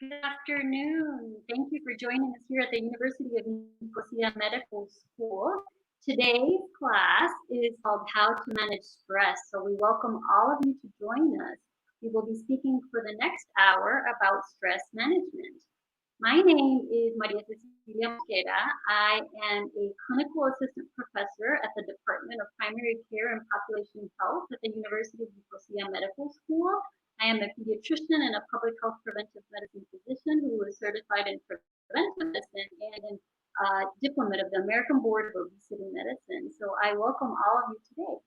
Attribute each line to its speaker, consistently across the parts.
Speaker 1: Good afternoon. Thank you for joining us here at the University of Nicosia Medical School. Today's class is called How to Manage Stress. So we welcome all of you to join us. We will be speaking for the next hour about stress management. My name is Maria Cecilia Mosquera. I am a clinical assistant professor at the Department of Primary Care and Population Health at the University of Nicosia Medical School. I am a pediatrician and a public health preventive medicine physician who is certified in preventive medicine and a diplomat of the American Board of Obesity Medicine. So I welcome all of you today.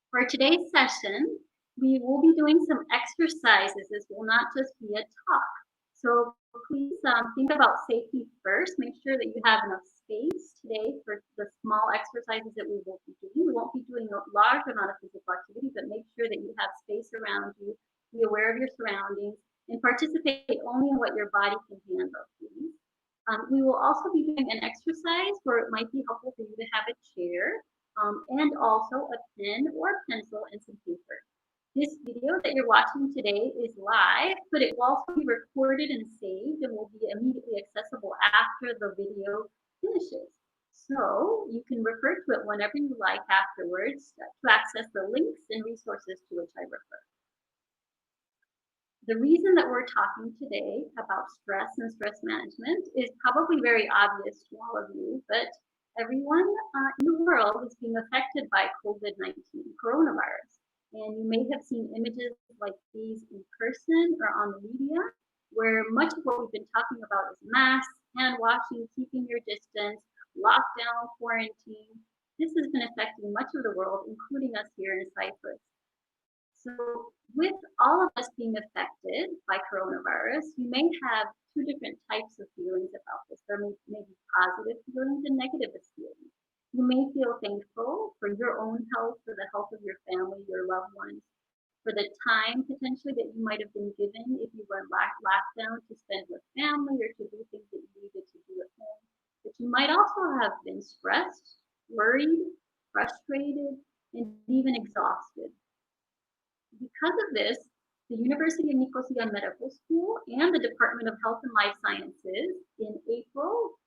Speaker 1: For today's session, we will be doing some exercises. This will not just be a talk. So please think about safety first. Make sure that you have enough space today for the small exercises that we will be doing. We won't be doing a large amount of physical activity, but make sure that you have space around you, be aware of your surroundings, and participate only in what your body can handle, please. We will also be doing an exercise where it might be helpful for you to have a chair and also a pen or pencil and some paper. This video that you're watching today is live, but it will also be recorded and saved and will be immediately accessible after the video finishes. So you can refer to it whenever you like afterwards to access the links and resources to which I refer. The reason that we're talking today about stress and stress management is probably very obvious to all of you, but everyone in the world is being affected by COVID-19, coronavirus. And you may have seen images like these in person or on the media, where much of what we've been talking about is masks, hand washing, keeping your distance, lockdown, quarantine. This has been affecting much of the world, including us here in Cyprus. So with all of us being affected by coronavirus, you may have two different types of feelings about this. There may be positive feelings and negative feelings. You may feel thankful for your own health, for the health of your family, your loved ones, for the time potentially that you might have been given if you were in lockdown to spend with family or to do things that you needed to do at home. But you might also have been stressed, worried, frustrated, and even exhausted. Because of this, the University of Nicosia Medical School and the Department of Health and Life Sciences in April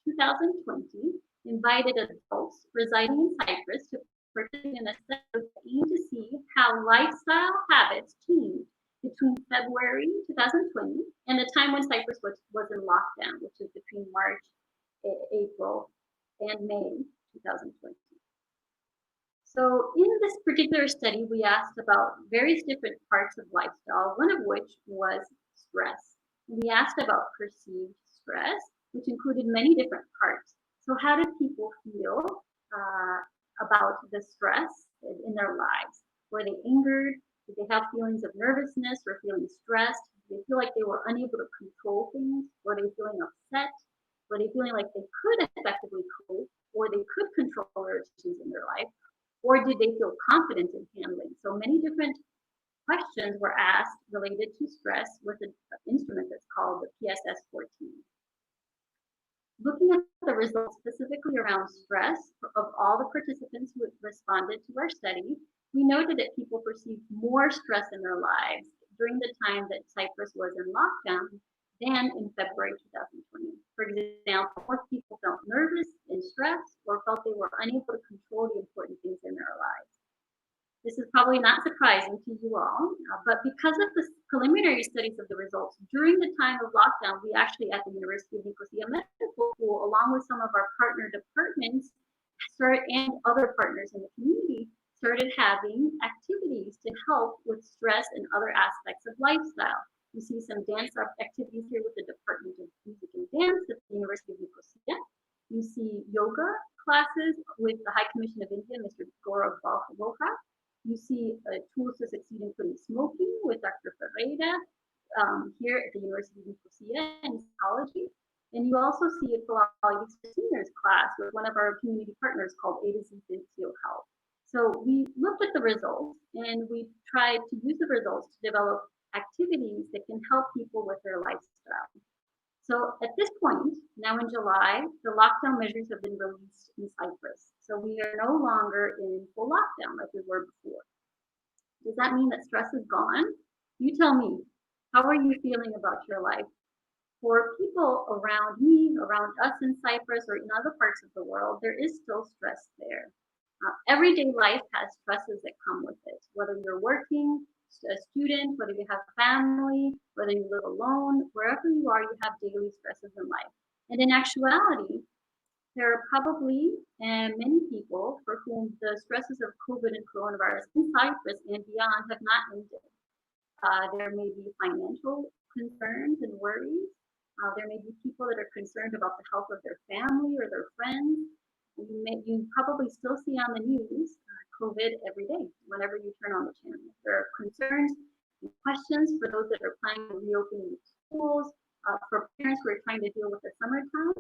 Speaker 1: 2020 invited adults residing in Cyprus to participate in a study aimed to see how lifestyle habits changed between February 2020 and the time when Cyprus was in lockdown, which is between March, April, and May 2020. So in this particular study, we asked about various different parts of lifestyle, one of which was stress. We asked about perceived stress, which included many different parts. So how did people feel about the stress in their lives? Were they angered? Did they have feelings of nervousness or feeling stressed? Did they feel like they were unable to control things? Were they feeling upset? Were they feeling like they could effectively cope or they could control urgencies in their life? Or did they feel confident in handling? So many different questions were asked related to stress with an instrument that's called the PSS-14. Looking at the results specifically around stress of all the participants who responded to our study, we noted that people perceived more stress in their lives during the time that Cyprus was in lockdown than in February 2020. For example, more people felt nervous and stressed or felt they were unable to control the important things in their lives. This is probably not surprising to you all, but because of the preliminary studies of the results during the time of lockdown, we actually at the University of Nicosia Medical School, along with some of our partner departments and other partners in the community, started having activities to help with stress and other aspects of lifestyle. You see some dance activities here with the Department of Music and Dance at the University of Nicosia. You see yoga classes with the High Commission of India, Mr. Gaurav Balkavoha. You see tools to succeed in quitting smoking with Dr. Ferreira here at the University of Nicosia in psychology. And you also see a Philology for Seniors class with one of our community partners called A to Z Physio Health. So we looked at the results and we tried to use the results to develop activities that can help people with their lifestyle. So at this point, now in July, the lockdown measures have been released in Cyprus. So we are no longer in full lockdown like we were before. Does that mean that stress is gone? You tell me. How are you feeling about your life? For people around me, around us in Cyprus or in other parts of the world, there is still stress there. Everyday life has stresses that come with it, whether you're working, a student, whether you have family, whether you live alone, wherever you are, you have daily stresses in life. And in actuality, there are probably many people for whom the stresses of COVID and coronavirus in Cyprus and beyond have not ended. There may be financial concerns and worries. There may be people that are concerned about the health of their family or their friends. You probably still see on the news COVID every day, whenever you turn on the channel. There are concerns and questions for those that are planning on reopening schools, for parents who are trying to deal with the summertime,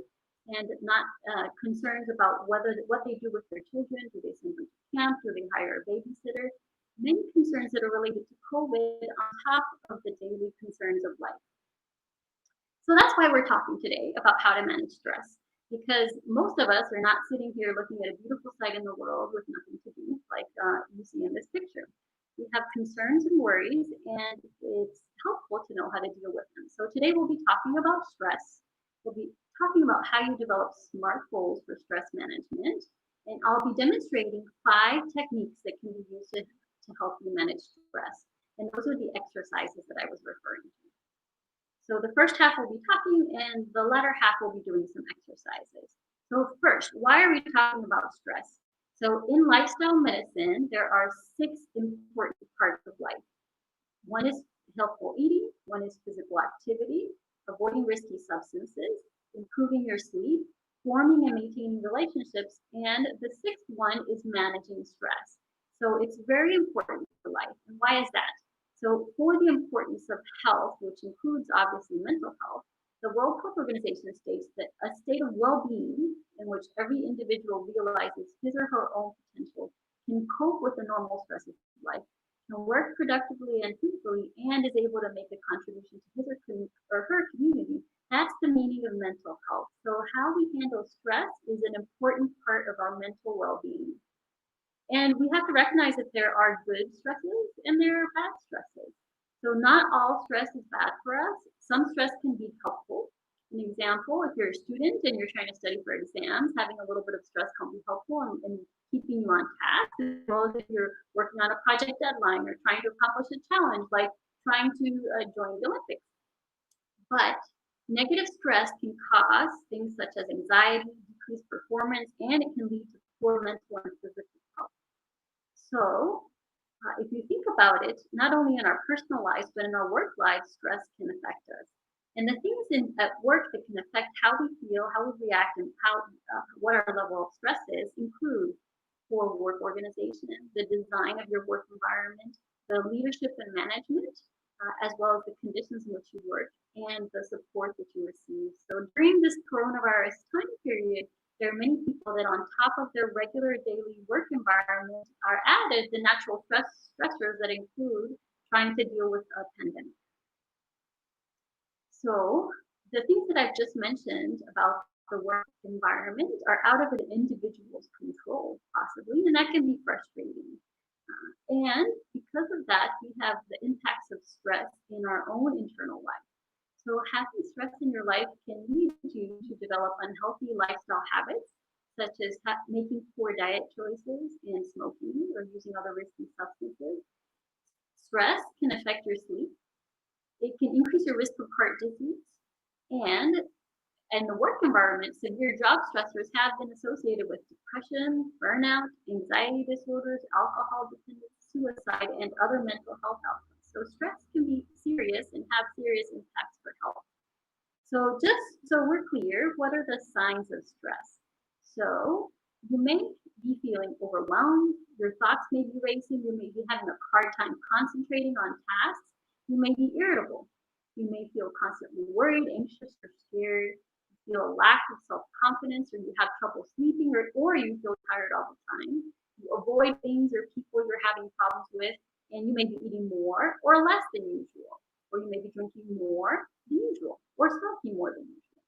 Speaker 1: and not concerns about what they do with their children. Do they send them to camp? Do they hire a babysitter? Many concerns that are related to COVID on top of the daily concerns of life. So that's why we're talking today about how to manage stress, because most of us are not sitting here looking at a beautiful sight in the world with nothing to do, like you see in this picture. We have concerns and worries, and it's helpful to know how to deal with them. So today we'll be talking about stress. We'll be talking about how you develop SMART goals for stress management, and I'll be demonstrating 5 techniques that can be used to help you manage stress. And those are the exercises that I was referring to. So the first half will be talking, and the latter half will be doing some exercises. So first, why are we talking about stress? So in lifestyle medicine, there are 6 important parts of life. One is healthful eating, one is physical activity, avoiding risky substances, improving your sleep, forming and maintaining relationships, and the 6th one is managing stress. So it's very important for life. And why is that? So for the importance of health, which includes obviously mental health, the World Health Organization states that a state of well-being in which every individual realizes his or her own potential, can cope with the normal stresses of life, can work productively and fruitfully, and is able to make a contribution to his or her community. That's the meaning of mental health. So how we handle stress is an important part of our mental well-being. And we have to recognize that there are good stresses and there are bad stresses. So not all stress is bad for us. Some stress can be helpful. An example, if you're a student and you're trying to study for exams, having a little bit of stress can be helpful in keeping you on task, as well as if you're working on a project deadline or trying to accomplish a challenge, like trying to join the Olympics. But negative stress can cause things such as anxiety, decreased performance, and it can lead to poor mental and physical health. So if you think about it, not only in our personal lives, but in our work lives, stress can affect us. And the things at work that can affect how we feel, how we react, and what our level of stress is include poor work organization, the design of your work environment, the leadership and management, as well as the conditions in which you work, and the support that you receive. So during this coronavirus time period, there are many people that on top of their regular daily work environment are added the natural stressors that include trying to deal with a pandemic. So the things that I've just mentioned about the work environment are out of an individual's control, possibly, and that can be frustrating. And because of that, we have the impacts of stress in our own internal life. So having stress in your life can lead you to develop unhealthy lifestyle habits, such as making poor diet choices and smoking or using other risky substances. Stress can affect your sleep. It can increase your risk of heart disease. And in the work environment, severe job stressors have been associated with depression, burnout, anxiety disorders, alcohol dependence, suicide, and other mental health outcomes. So stress can be serious and have serious impacts for health. So just so we're clear, what are the signs of stress? So you may be feeling overwhelmed, your thoughts may be racing, you may be having a hard time concentrating on tasks, you may be irritable, you may feel constantly worried, anxious, or scared, you feel a lack of self-confidence, or you have trouble sleeping, or you feel tired all the time, you avoid things or people you're having problems with, and you may be eating more or less than usual, or you may be drinking more than usual, or smoking more than usual.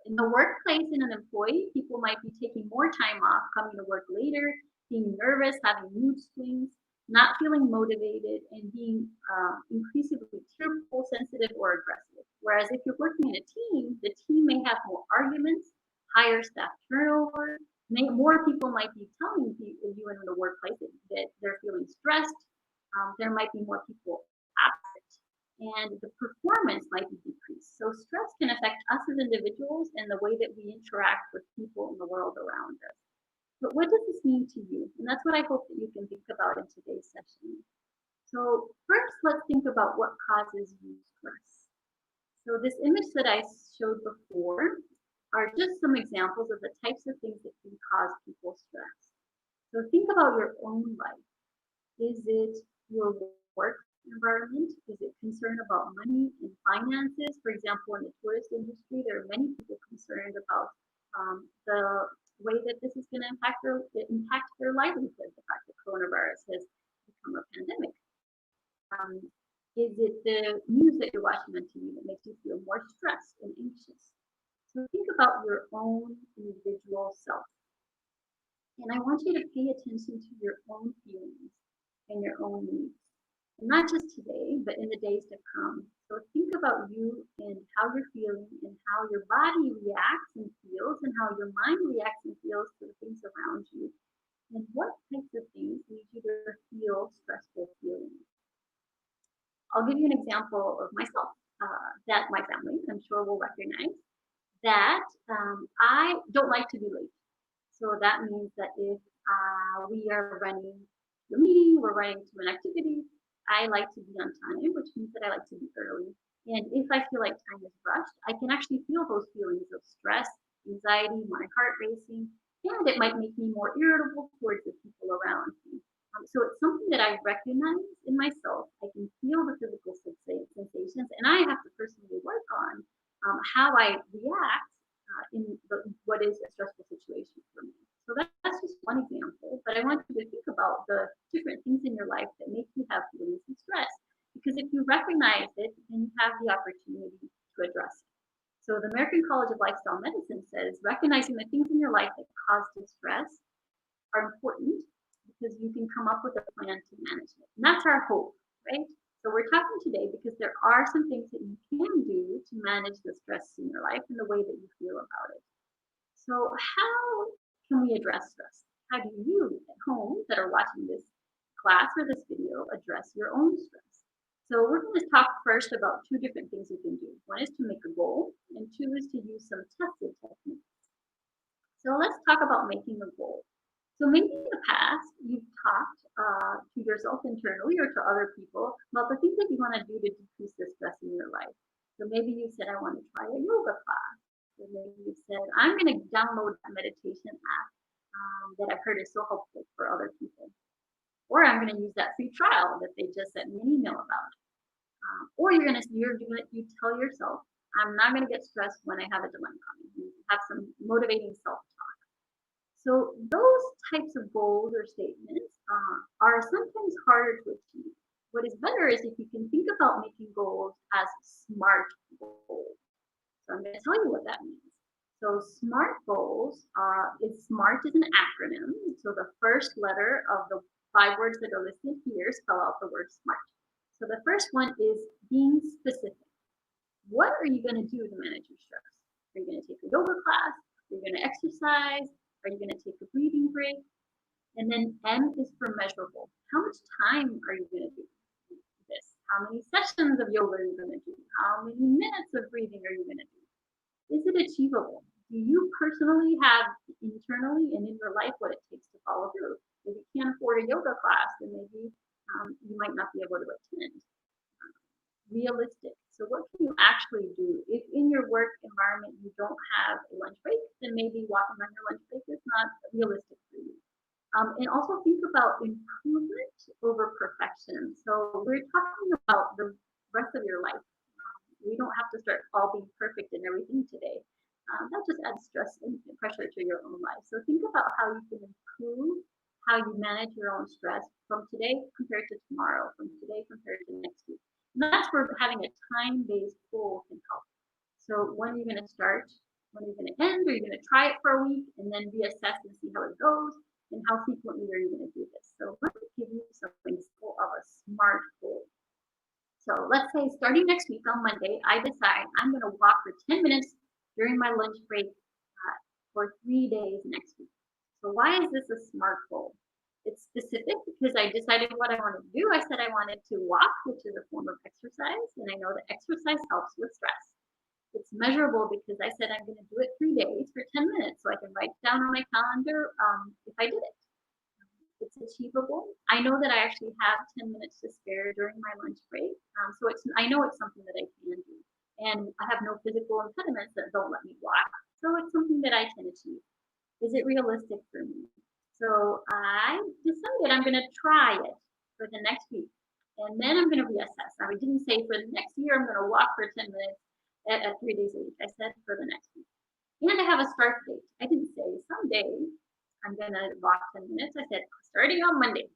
Speaker 1: In the workplace, in an employee, people might be taking more time off, coming to work later, being nervous, having mood swings, not feeling motivated, and being increasingly tearful, sensitive or aggressive. Whereas if you're working in a team, the team may have more arguments, higher staff turnover. More people might be telling you in the workplace that they're feeling stressed. There might be more people absent, and the performance might be decreased. So stress can affect us as individuals and the way that we interact with people in the world around us. But what does this mean to you? And that's what I hope that you can think about in today's session. So first, let's think about what causes you stress. So this image that I showed before are just some examples of the types of things that can cause people stress. So think about your own life. Is it your work environment? Is it concern about money and finances? For example, in the tourist industry, there are many people concerned about the way that this is going to impact their livelihood, the fact that coronavirus has become a pandemic. Is it the news that you're watching on TV that makes you feel more stressed and anxious? So think about your own individual self. And I want you to pay attention to your own feelings and your own needs. And not just today, but in the days to come. So think about you and how you're feeling and how your body reacts and feels and how your mind reacts and feels to the things around you. And what types of things lead you to feel stressful feelings? I'll give you an example of myself that my family, I'm sure, will recognize that I don't like to be late. So that means that if we are running to a meeting, we're running to an activity, I like to be on time, which means that I like to be early. And if I feel like time is rushed, I can actually feel those feelings of stress, anxiety, my heart racing, and it might make me more irritable towards the people around me. So it's something that I recognize in myself. I can feel the physical sensations, and I have to personally work on how I react in what is a stressful situation for me. So that's just one example, but I want you to think about the different things in your life that make you have feelings of stress. Because if you recognize it, then you have the opportunity to address it. So the American College of Lifestyle Medicine says recognizing the things in your life that cause distress are important because you can come up with a plan to manage it. And that's our hope, right? So we're talking today because there are some things that you can do to manage the stress in your life and the way that you feel about it. So how can we address stress? How do you at home that are watching this class or this video address your own stress? So we're going to talk first about two different things you can do. One is to make a goal, and two is to use some tested techniques. So let's talk about making a goal. So maybe in the past, you've talked to yourself internally or to other people about the things that you want to do to decrease the stress in your life. So maybe you said, I want to try a yoga class. Or maybe you said, I'm going to download a meditation app that I've heard is so helpful for other people. Or I'm going to use that free trial that they just sent me an email about. Or you tell yourself, I'm not going to get stressed when I have a dilemma coming. You have some motivating self-talk. So those types of goals or statements are sometimes harder to achieve. What is better is if you can think about making goals as SMART goals. So I'm going to tell you what that means. So SMART goals SMART is an acronym. So the first letter of the 5 words that are listed here spell out the word SMART. So the first one is being specific. What are you going to do to manage your stress? Are you going to take a yoga class? Are you going to exercise? Are you going to take a breathing break? And then M is for measurable. How much time are you going to do this? How many sessions of yoga are you going to do? How many minutes of breathing are you going to do? Is it achievable? Do you personally have internally and in your life what it takes to follow through? If you can't afford a yoga class, then maybe you might not be able to attend. Realistic. So what can you actually do? If in your work environment you don't have a lunch break, then maybe walking on your lunch break is not realistic for you. And also think about improvement over perfection. So we're talking about the rest of your life. We don't have to start all being perfect in everything today. That just adds stress and pressure to your own life. So think about how you can improve how you manage your own stress from today compared to tomorrow, from today compared to next week. And that's where having a time-based goal can help. So when are you going to start? When are you going to end? Are you going to try it for a week and then reassess and see how it goes? And how frequently are you going to do this? So let me give you some example of a SMART goal. So let's say starting next week on Monday, I decide I'm going to walk for 10 minutes during my lunch break for 3 days next week. So why is this a SMART goal? It's specific because I decided what I wanted to do. I said I wanted to walk, which is a form of exercise, and I know that exercise helps with stress. It's measurable because I said I'm going to do it 3 days for 10 minutes, so I can write down on my calendar if I did it. It's achievable. I know that I actually have 10 minutes to spare during my lunch break, so I know it's something that I can do. And I have no physical impediments that don't let me walk, so it's something that I can achieve. Is it realistic for me? So I decided I'm going to try it for the next week, and then I'm going to reassess. Now, I didn't say for the next year I'm going to walk for 10 minutes at 3 days a week. I said for the next week. And I have a start date. I didn't say someday I'm going to walk 10 minutes. I said starting on Monday.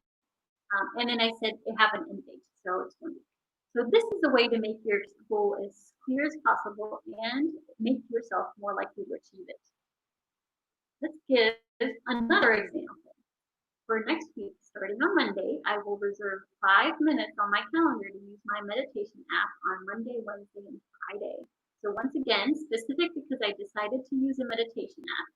Speaker 1: And then I said it have an end date. So it's 1 week. So this is a way to make your goal as clear as possible and make yourself more likely to achieve it. Let's give another example. For next week, starting on Monday, I will reserve 5 minutes on my calendar to use my meditation app on Monday, Wednesday, and Friday. So once again, specific because I decided to use a meditation app.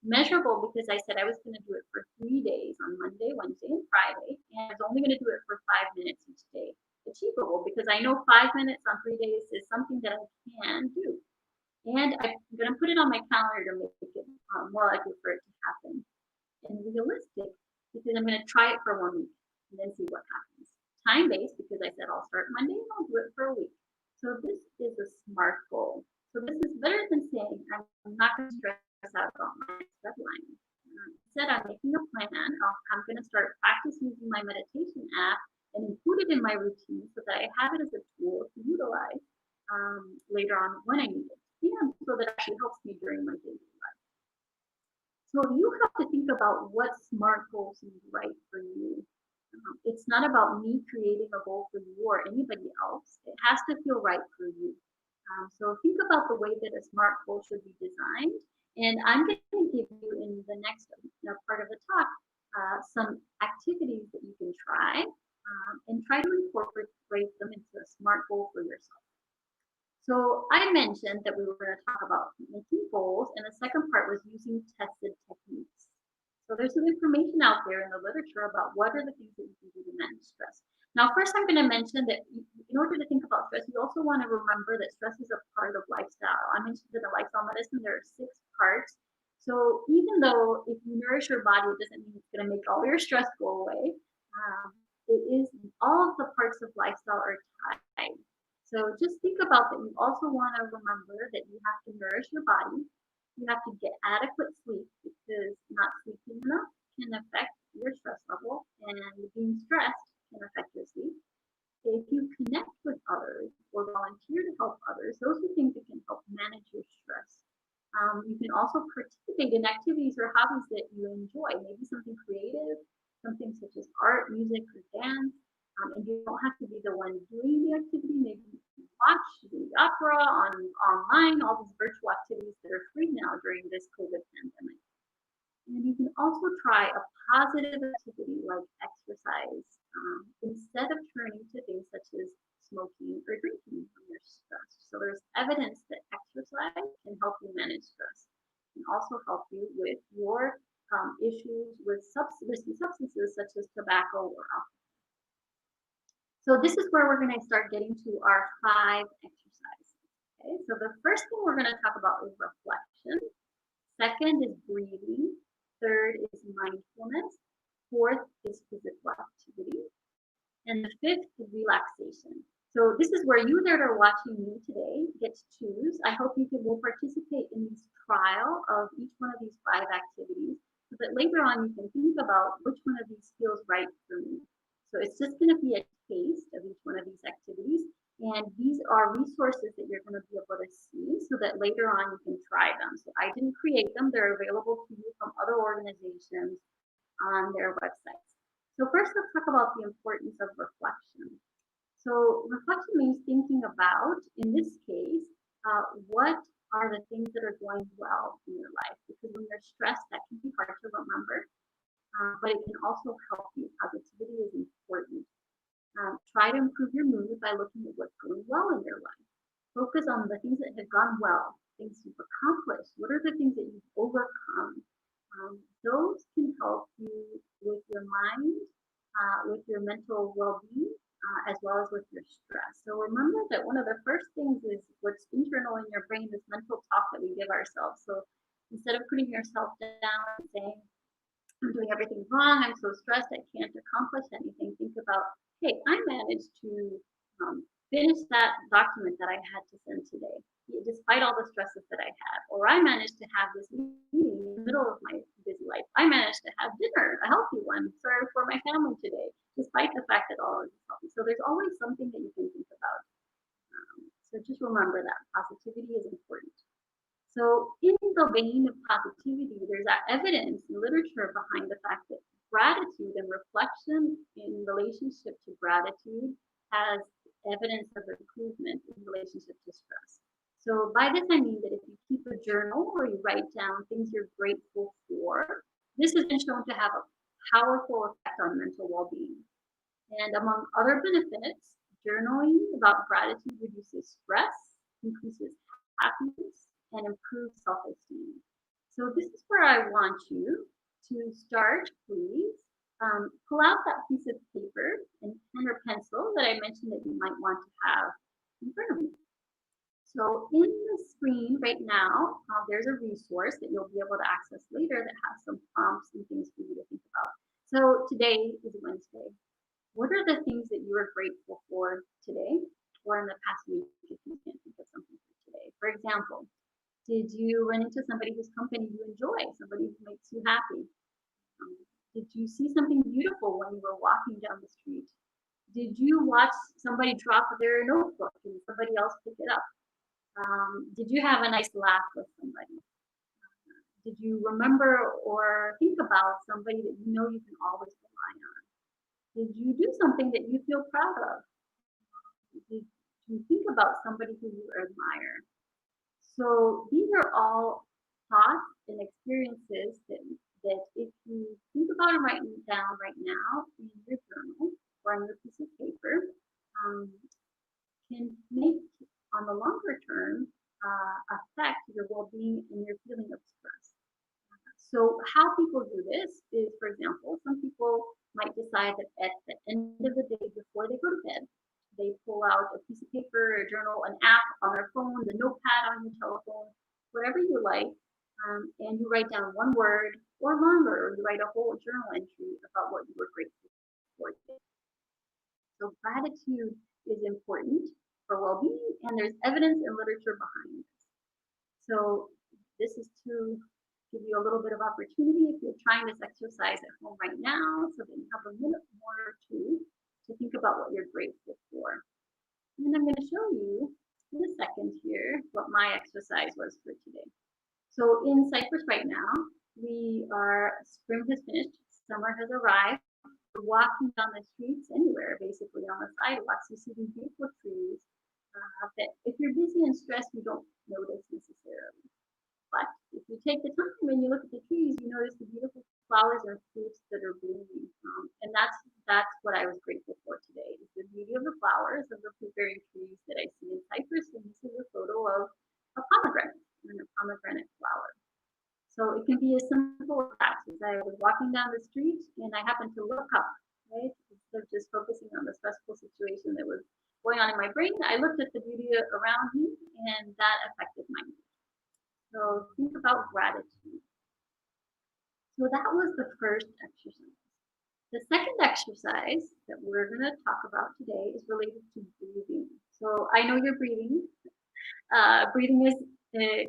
Speaker 1: Measurable because I said I was going to do it for 3 days on Monday, Wednesday, and Friday, and I was only going to do it for 5 minutes each day. Achievable because I know 5 minutes on 3 days is something that I can do. And I'm going to put it on my calendar to make it more likely for it to happen. And realistic because I'm going to try it for 1 week and then see what happens. Time-based because I said I'll start Monday and I'll do it for a week. So this is a SMART goal. So this is better than saying I'm not going to stress out about my deadline. Instead, I'm making a plan. I'm going to start practice using my meditation app and include it in my routine so that I have it as a tool to utilize later on when I need it. And so that actually helps me during my daily life. So you have to think about what SMART goals is right for you. It's not about me creating a goal for you or anybody else. It has to feel right for you. So think about the way that a SMART goal should be designed. And I'm going to give you in the next part of the talk some activities that you can try and try to incorporate them into a SMART goal for yourself. So I mentioned that we were going to talk about making goals, and the second part was using tested techniques. So there's some information out there in the literature about what are the things that you can do to manage stress. Now, first I'm going to mention that in order to think about stress, you also want to remember that stress is a part of lifestyle. I mentioned that in lifestyle medicine, there are 6 parts. So even though if you nourish your body, it doesn't mean it's going to make all your stress go away. It is all of the parts of lifestyle are tied. So just think about that. You also want to remember that you have to nourish your body. You have to get adequate sleep because not sleeping enough can affect your stress level, and being stressed can affect your sleep. If you connect with others or volunteer to help others, those are things that can help manage your stress. You can also participate in activities or hobbies that you enjoy, maybe something creative, something such as art, music, or dance. And you don't have to be the one doing the activity. Maybe you can watch the opera online, all these virtual activities that are free now during this COVID pandemic. And you can also try a positive activity like exercise instead of turning to things such as smoking or drinking when you're stressed. So there's evidence that exercise can help you manage stress and also help you with your issues with risky substances such as tobacco or alcohol. So this is where we're going to start getting to our 5 exercises. Okay, so the first thing we're going to talk about is reflection. Second is breathing. Third is mindfulness. Fourth is physical activity. And the 5th is relaxation. So this is where you that are watching me today get to choose. I hope you will participate in this trial of each one of these 5 activities so that later on you can think about which one of these feels right for me. So it's just going to be a taste of each one of these activities. And these are resources that you're going to be able to see so that later on you can try them. So I didn't create them. They're available to you from other organizations on their websites. So first, let's talk about the importance of reflection. So reflection means thinking about, in this case, what are the things that are going well in your life? Because when you're stressed, that can be hard to remember, but it can also help you. Positivity is important. Try to improve your mood by looking at what's going well in your life. Focus on the things that have gone well, things you've accomplished. What are the things that you've overcome? Those can help you with your mind, with your mental well-being, as well as with your stress. So remember that one of the first things is what's internal in your brain, this mental talk that we give ourselves. So instead of putting yourself down and saying, I'm doing everything wrong, I'm so stressed, I can't accomplish anything, think about, hey, I managed to finish that document that I had to send today, despite all the stresses that I had. Or I managed to have this meeting in the middle of my busy life. I managed to have dinner, a healthy one, served for my family today, despite the fact that all of it is healthy. So there's always something that you can think about. So just remember that positivity is important. So in the vein of positivity, there's evidence and literature behind the fact that gratitude and reflection in relationship to gratitude has evidence of improvement in relationship to stress. So by this I mean that if you keep a journal or you write down things you're grateful for, this has been shown to have a powerful effect on mental well-being. And among other benefits, journaling about gratitude reduces stress, increases happiness, and improves self-esteem. So this is where I want you to start, please. Pull out that piece of paper and pen or pencil that I mentioned that you might want to have in front of you. So in the screen right now, there's a resource that you'll be able to access later that has some prompts and things for you to think about. So today is Wednesday. What are the things that you are grateful for today or in the past week if you can't think of something for today? For example, did you run into somebody whose company you enjoy, somebody who makes you happy? Did you see something beautiful when you were walking down the street? Did you watch somebody drop their notebook and somebody else pick it up? Did you have a nice laugh with somebody? Did you remember or think about somebody that you know you can always rely on? Did you do something that you feel proud of? Did you think about somebody who you admire? So these are all thoughts and experiences that if you think about and write them down right now in your journal or on your piece of paper, can make, on the longer term, affect your well-being and your feeling of stress. So how people do this is, for example, some people might decide that at the end of the day before they go to bed, they pull out a piece of paper, a journal, an app on their phone, the notepad on your telephone, whatever you like, and you write down one word or longer, or you write a whole journal entry about what you were grateful for today. So gratitude is important for well-being, and there's evidence and literature behind this. So this is to give you a little bit of opportunity if you're trying this exercise at home right now, so that you have a minute more or two to think about what you're grateful for. And I'm going to show you in a second here what my exercise was for today. So in Cyprus right now, spring has finished, summer has arrived. We're walking down the streets anywhere, basically on the sidewalks. You see these beautiful trees that if you're busy and stressed, you don't notice necessarily. But if you take the time and you look at the trees, you notice the beautiful flowers and fruits that are blooming. And that's what I was grateful for today, is the beauty of the flowers of the fruit-bearing trees that I see in Cyprus. And this is a photo of a pomegranate and a pomegranate flower. So it can be as simple as that. As I was walking down the street and I happened to look up, right? Instead of just focusing on the stressful situation that was going on in my brain, I looked at the beauty around me, and that affected my mood. So think about gratitude. So that was the first exercise. The second exercise that we're going to talk about today is related to breathing. So I know you're breathing. Breathing is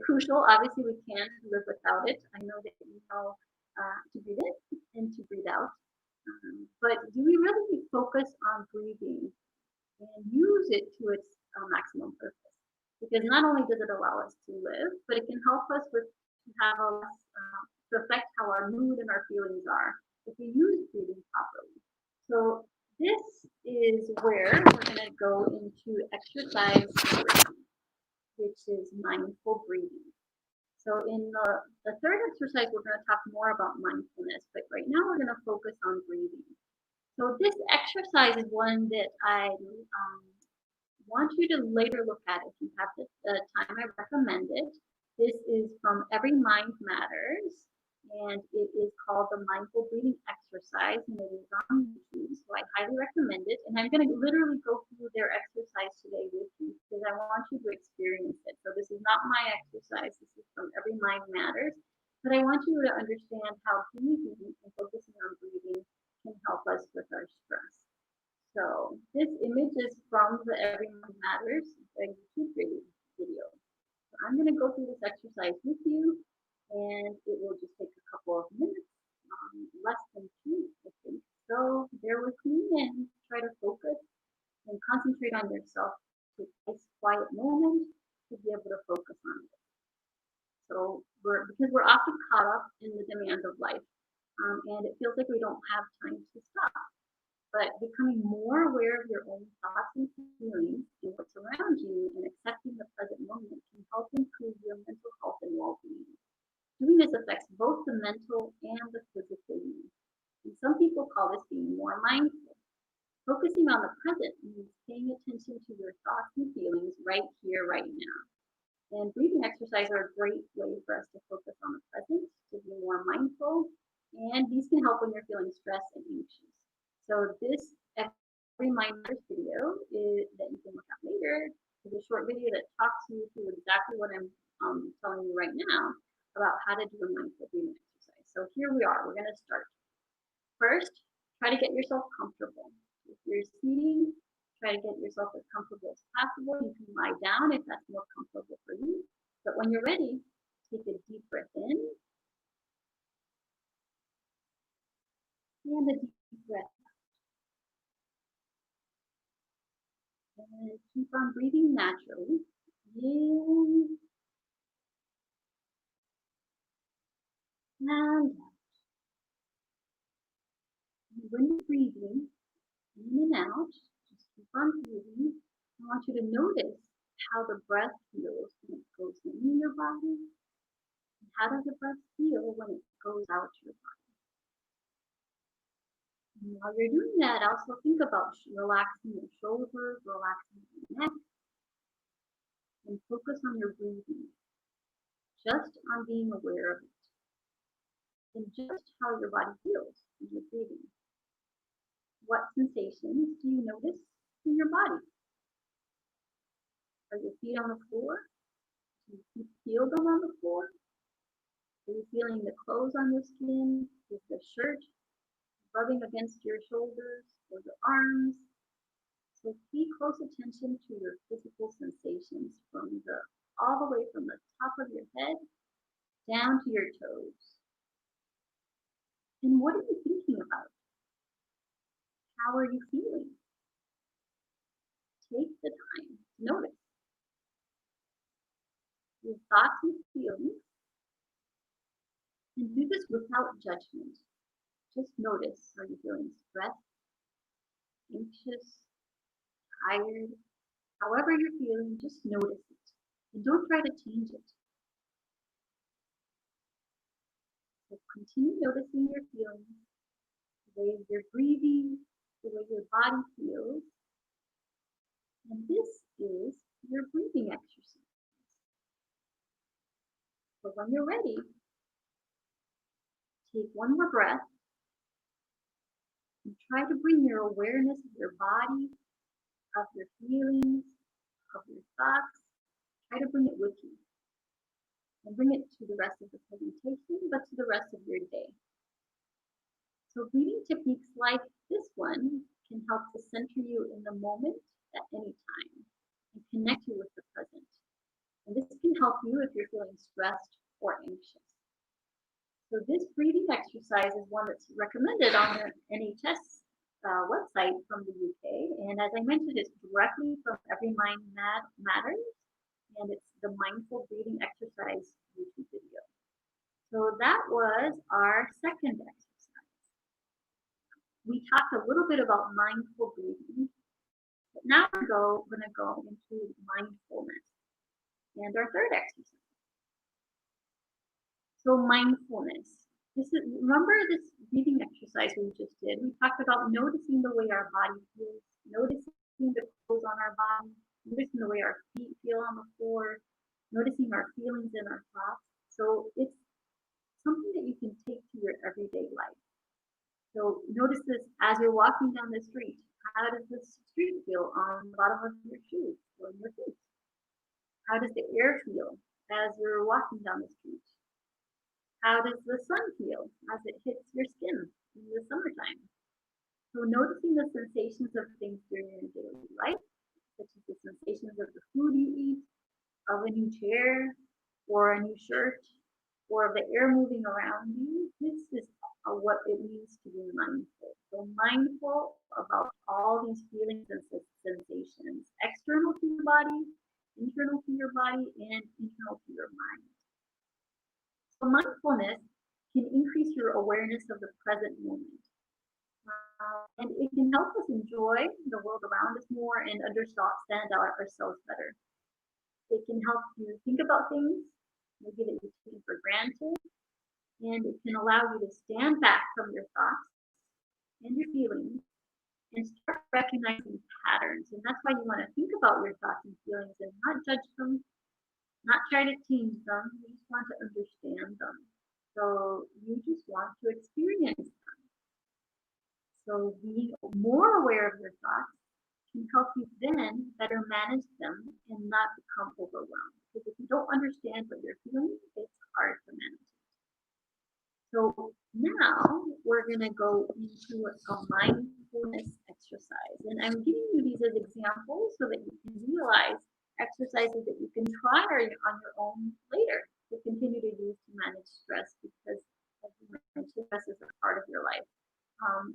Speaker 1: crucial. Obviously, we can't live without it. I know that you know to breathe in and to breathe out. But do we really focus on breathing and use it to its maximum purpose? Because not only does it allow us to live, but it can help us to affect how our mood and our feelings are if we use breathing properly. So this is where we're going to go into exercise 3, which is mindful breathing. So in the third exercise, we're going to talk more about mindfulness, but right now we're going to focus on breathing. So this exercise is one that I want you to later look at if you have the time. I recommend it. This is from Every Mind Matters, and it is called the Mindful Breathing Exercise, and it is on YouTube, so I highly recommend it. And I'm going to literally go through their exercise today with you because I want you to experience it. So this is not my exercise. This is from Every Mind Matters, but I want you to understand how breathing and focusing on breathing can help us with our stress. So this image is from the Every Mind Matters YouTube video. So I'm going to go through this exercise with you, and it will just take a couple of minutes, less than 2, I think. So bear with me and try to focus and concentrate on yourself. Take this quiet moment to be able to focus on it. So because we're often caught up in the demands of life, and it feels like we don't have time to stop. But becoming more aware of your own thoughts and feelings and what's around you and accepting the present moment can help improve your mental health and well-being. Doing this affects both the mental and the physical you. And some people call this being more mindful. Focusing on the present means paying attention to your thoughts and feelings right here, right now. And breathing exercises are a great way for us to focus on the present, to be more mindful, and these can help when you're feeling stressed and anxious. So this Every Mind Matters video that you can look at later is a short video that talks you through exactly what I'm telling you right now about how to do a mindful breathing exercise. So here we are. We're going to start. First, try to get yourself comfortable. If you're seating, try to get yourself as comfortable as possible. You can lie down if that's more comfortable for you. But when you're ready, take a deep breath in and a deep breath. And keep on breathing naturally. In and out. When you're breathing in and out, just keep on breathing. I want you to notice how the breath feels when it goes in your body. And how does the breath feel when it goes out your body? And while you're doing that, also think about relaxing your shoulders, relaxing your neck, and focus on your breathing, just on being aware of it, and just how your body feels when you're breathing. What sensations do you notice in your body? Are your feet on the floor? Do you feel them on the floor? Are you feeling the clothes on your skin? Is the shirt rubbing against your shoulders or your arms? So pay close attention to your physical sensations all the way from the top of your head down to your toes. And what are you thinking about? How are you feeling? Take the time to notice your thoughts and feelings, and do this without judgment. Just notice, are you feeling stressed, anxious, tired? However you're feeling, just notice it. And don't try to change it. So continue noticing your feelings, the way you're breathing, the way your body feels. And this is your breathing exercise. So when you're ready, take one more breath and try to bring your awareness of your body, of your feelings, of your thoughts. Try to bring it with you. And bring it to the rest of the presentation, but to the rest of your day. So breathing techniques like this one can help to center you in the moment at any time and connect you with the present. And this can help you if you're feeling stressed or anxious. So this breathing exercise is one that's recommended on the NHS website from the UK. And as I mentioned, it's directly from Every Mind Matters. And it's the Mindful Breathing Exercise YouTube video. So that was our second exercise. We talked a little bit about mindful breathing, but now we're going to go into mindfulness and our third exercise. So mindfulness. Remember breathing exercise we just did, we talked about noticing the way our body feels, noticing the clothes on our body, noticing the way our feet feel on the floor, noticing our feelings and our thoughts. So it's something that you can take to your everyday life. So notice this as you're walking down the street. How does the street feel on the bottom of your shoes or your feet? How does the air feel as you're walking down the street? How does the sun feel as it hits your skin in the summertime? So noticing the sensations of things during your daily life, such as the sensations of the food you eat, of a new chair or a new shirt, or of the air moving around you. This is what it means to be mindful. So mindful about all these feelings and sensations, external to your body, internal to your body, and internal to your mind. So mindfulness can increase your awareness of the present moment. And it can help us enjoy the world around us more and understand ourselves better. It can help you think about things, maybe that you take for granted, and it can allow you to stand back from your thoughts and your feelings and start recognizing patterns. And that's why you want to think about your thoughts and feelings and not judge them, not try to change them. You just want to understand them. So you just want to experience them. So being more aware of your thoughts can help you then better manage them and not become overwhelmed. Because if you don't understand what you're feeling, it's hard to manage it. So now we're going to go into a mindfulness exercise. And I'm giving you these as examples so that you can realize exercises that you can try on your own later to continue to use to manage stress, because as you mentioned, stress is a part of your life.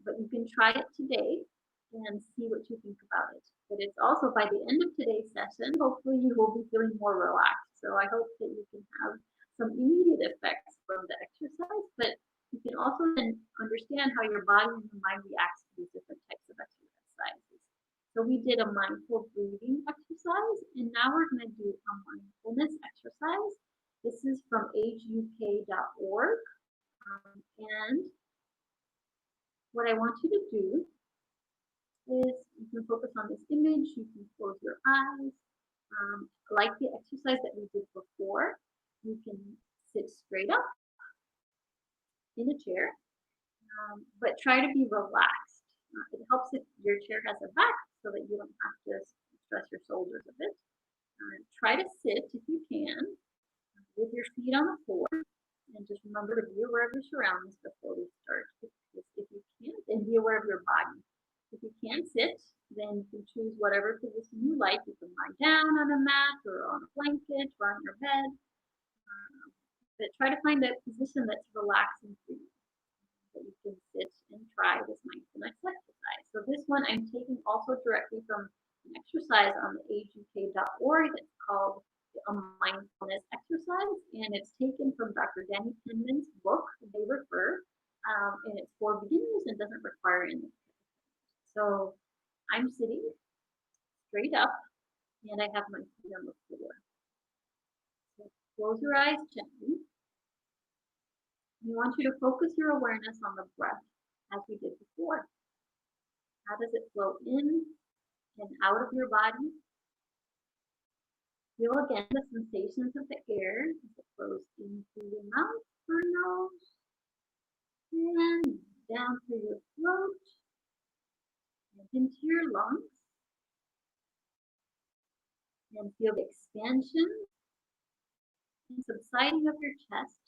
Speaker 1: But you can try it today and see what you think about it. But it's also by the end of today's session, hopefully you will be feeling more relaxed. So I hope that you can have some immediate effects from the exercise, but you can also then understand how your body and your mind reacts to these different types of exercises. So we did a mindful breathing exercise, and now we're going to do a mindfulness exercise. This is from ageuk.org. And what I want you to do is you can focus on this image, you can close your eyes. Like the exercise that we did before, you can sit straight up in a chair, but try to be relaxed. It helps if your chair has a back so that you don't have to stress your shoulders a bit. Try to sit if you can with your feet on the floor, and just remember to be aware of your surroundings before we start. If you can't, then be aware of your body. If you can't sit, then you can choose whatever position you like. You can lie down on a mat or on a blanket or on your bed. But try to find a position that's relaxing for you, that you can sit and try this mindfulness exercise. So this one I'm taking also directly from an exercise on the ageuk.org that's called a mindfulness exercise, and it's taken from Dr. Danny Penman's book, They Refer, and it's for beginners and doesn't require any. So I'm sitting straight up, and I have my feet on the floor. So close your eyes gently. We want you to focus your awareness on the breath as we did before. How does it flow in and out of your body? Feel again the sensations of the air as it flows in through your mouth or nose and down through your throat and into your lungs. And feel the expansion and subsiding of your chest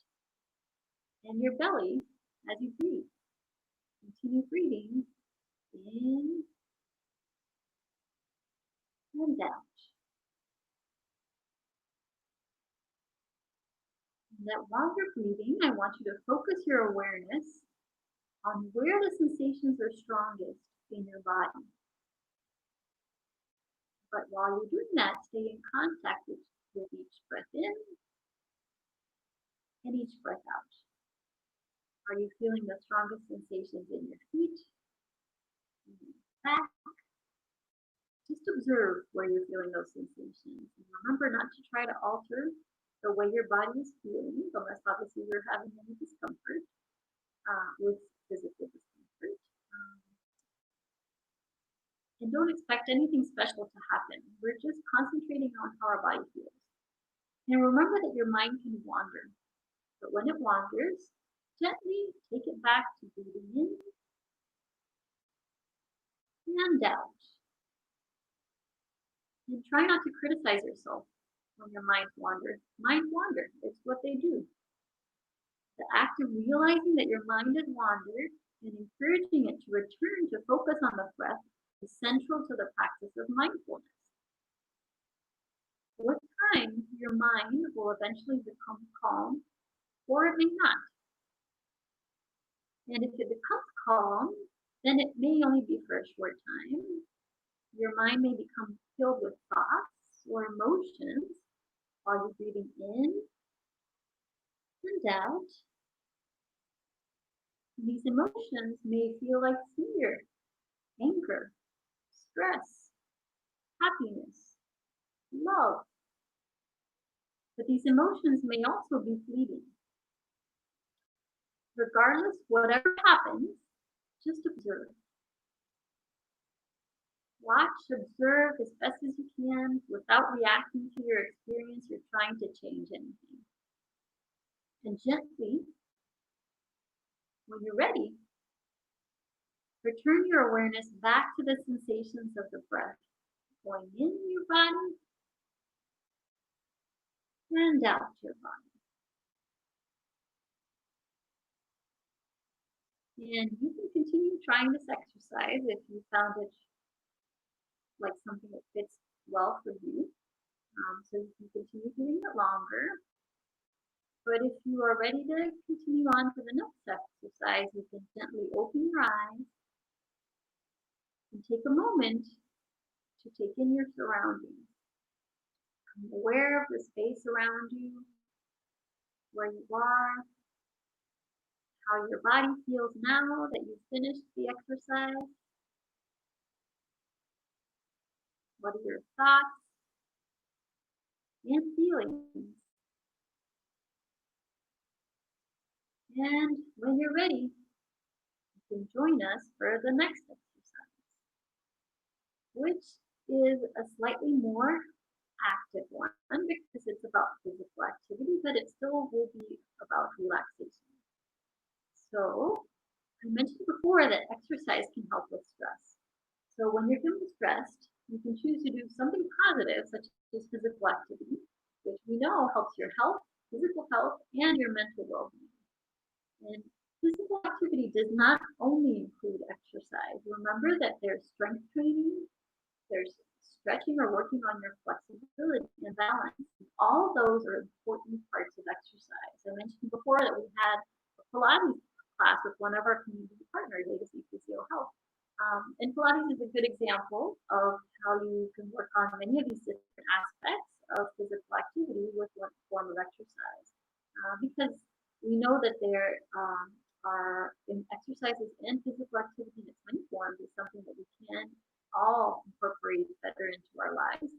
Speaker 1: and your belly as you breathe. Continue breathing in and out. And that while you're breathing, I want you to focus your awareness on where the sensations are strongest in your body. But while you're doing that, stay in contact with each breath in and each breath out. Are you feeling the strongest sensations in your feet, in your back? Just observe where you're feeling those sensations. And remember not to try to alter the way your body is feeling, unless obviously you're having any discomfort, with physical discomfort. And don't expect anything special to happen. We're just concentrating on how our body feels. And remember that your mind can wander. But when it wanders, gently take it back to breathing in and out. And try not to criticize yourself when your mind wanders. Mind wander, it's what they do. The act of realizing that your mind has wandered and encouraging it to return to focus on the breath is central to the practice of mindfulness. With time, your mind will eventually become calm, or it may not. And if it becomes calm, then it may only be for a short time. Your mind may become filled with thoughts or emotions while you're breathing in and out. These emotions may feel like fear, anger, stress, happiness, love. But these emotions may also be fleeting. Regardless, whatever happens, just observe. Watch, observe as best as you can without reacting to your experience or trying to change anything. And gently, when you're ready, return your awareness back to the sensations of the breath, going in your body and out your body. And you can continue trying this exercise if you found it like something that fits well for you. So you can continue doing it longer. But if you are ready to continue on to the next exercise, you can gently open your eyes and take a moment to take in your surroundings. Become aware of the space around you, where you are, how your body feels now that you've finished the exercise. What are your thoughts and feelings? And when you're ready, you can join us for the next exercise, which is a slightly more active one because it's about physical activity, but it still will be about relaxation. So I mentioned before that exercise can help with stress. So when you're feeling stressed, you can choose to do something positive, such as physical activity, which we know helps your health, physical health, and your mental well-being. And physical activity does not only include exercise. Remember that there's strength training, there's stretching or working on your flexibility and balance. All those are important parts of exercise. I mentioned before that we had a Pilates class with one of our community partners, Legacy Physio Health. And Pilates is a good example of how you can work on many of these different aspects of physical activity with one form of exercise. Because we know that there are exercises and physical activity in its many forms is something that we can all incorporate better into our lives,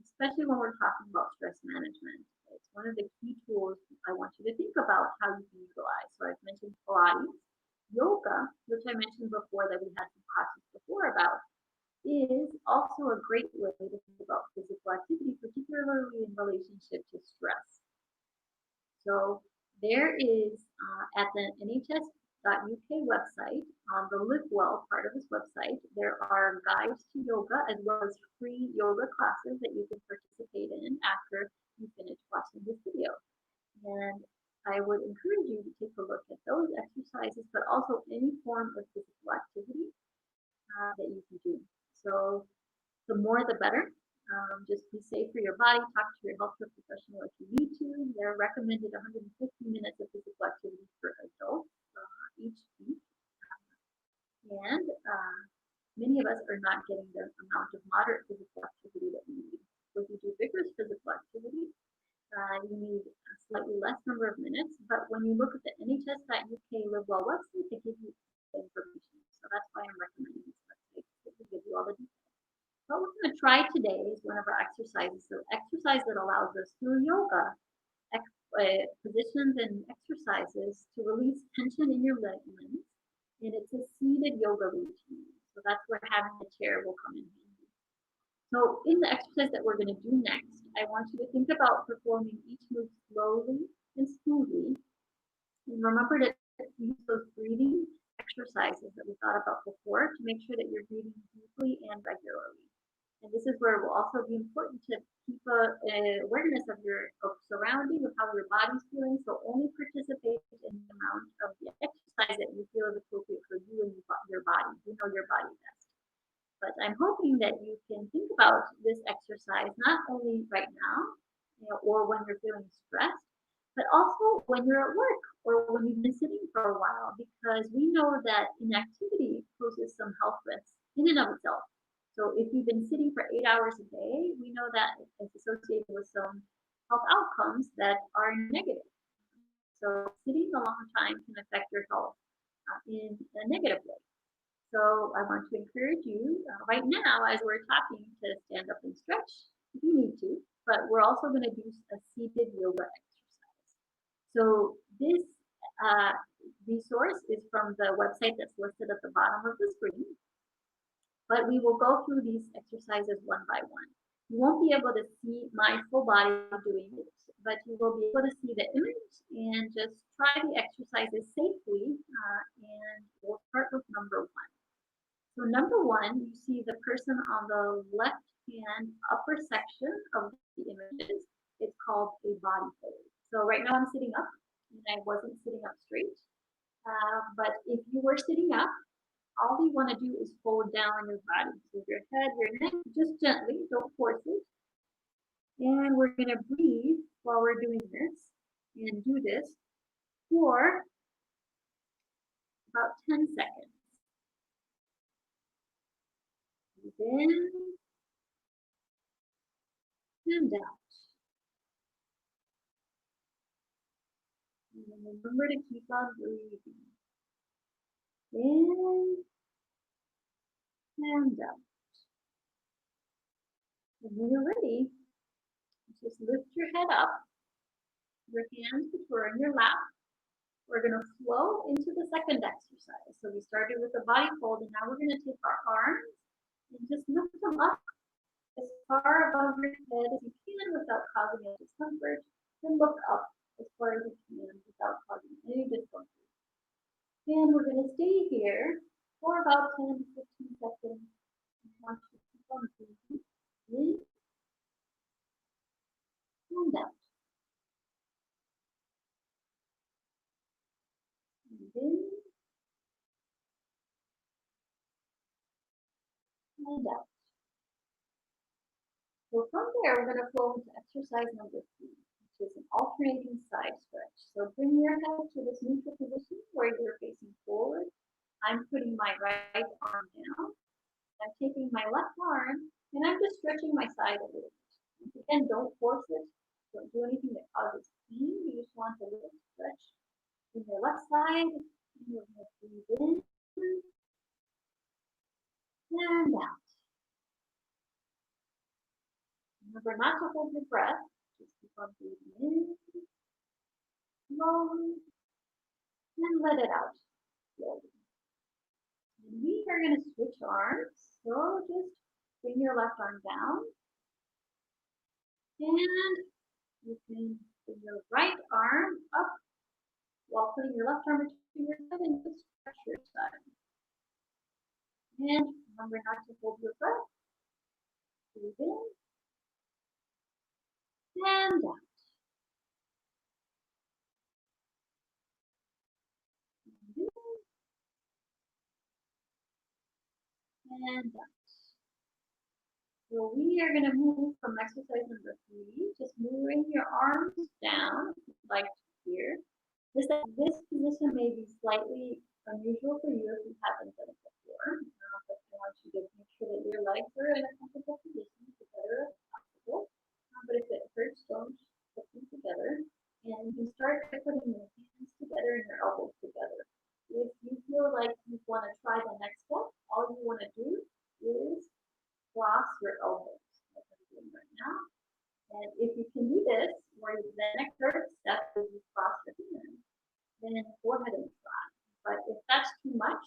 Speaker 1: especially when we're talking about stress management. It's one of the key tools I want you to think about how you can utilize. So I've mentioned Pilates. Yoga, which I mentioned before that we had some classes before about, is also a great way to think about physical activity, particularly in relationship to stress. So there is at the nhs.uk website, on the Live Well part of this website, there are guides to yoga as well as free yoga classes that you can participate in after you finish watching this video. And I would encourage you to take a look at those exercises, but also any form of physical activity that you can do. So the more the better. Just be safe for your body. Talk to your healthcare professional if you need to. They're recommended 150 minutes of physical activity for adults each week. And many of us are not getting the amount of moderate physical activity that we need. So if you do vigorous physical activity, you need a slightly less number of minutes. But when you look at the nhs.uk Live Well website, they give you the information. So that's why I'm recommending this website. It will give you all the details. What we're going to try today is one of our exercises. So exercise that allows us through yoga, positions and exercises to release tension in your limbs And it's a seated yoga routine. So that's where having a chair will come in handy. So in the exercise that we're going to do next, I want you to think about performing each move slowly and smoothly. And remember to use those breathing exercises that we thought about before to make sure that you're breathing deeply and regularly. And this is where it will also be important to keep a awareness of your surroundings, of how your body's feeling. So only participate in the amount of the exercise that you feel is appropriate for you and your body. You know your body best. But I'm hoping that you can think about this exercise not only right now, or when you're feeling stressed, but also when you're at work or when you've been sitting for a while, because we know that inactivity poses some health risks in and of itself. So if you've been sitting for 8 hours a day, we know that it's associated with some health outcomes that are negative. So sitting a long time can affect your health in a negative way. So I want to encourage you right now, as we're talking, to stand up and stretch if you need to, but we're also going to do a seated yoga exercise. So this resource is from the website that's listed at the bottom of the screen. But we will go through these exercises one by one. You won't be able to see my full body doing it, but you will be able to see the image and just try the exercises safely. And we'll start with number one. So number one, you see the person on the left-hand upper section of the images. It's called a body pose. So right now I'm sitting up, and I wasn't sitting up straight. But if you were sitting up, all you want to do is fold down your body. So your head, your neck, just gently, don't force it. And we're going to breathe while we're doing this and do this for about 10 seconds. Breathe in and out. And remember to keep on breathing. In and out. And when you're ready, just lift your head up, your hands are in your lap. We're going to flow into the second exercise. So we started with the body fold, and now we're going to take our arms and just lift them up as far above your head as you can without causing any discomfort, and look up as far as you can without causing any discomfort. And we're going to stay here for about 10 to 15 seconds. And keep on breathing in and out. In and out. So from there, we're going to flow into exercise number 3, which is an alternating side stretch. So bring your head to this neutral position where you're facing forward. I'm putting my right arm down. I'm taking my left arm, and I'm just stretching my side a little bit. Again, don't force it. Don't do anything that causes pain. You just want a little stretch in your left side. And you're going to breathe in and out. Remember not to hold your breath. Just keep on breathing in slowly and let it out slowly. And we are going to switch arms. So just bring your left arm down. And you can bring your right arm up while putting your left arm between your head and just stretch your side. And remember not to hold your breath. Breathe in and out. And out. So we are going to move from exercise number 3, just moving your arms down, like here. This position may be slightly unusual for you if you haven't done it before. But I want you to make sure that your legs are in a comfortable position as better as possible. But if it hurts, don't put them together. And you start by putting your hands together and your elbows together. If you feel like you want to try the next step, all you want to do is cross your elbows, like I'm doing right now. And if you can do this, where the next third step is you cross your hands, then go ahead and try. But if that's too much,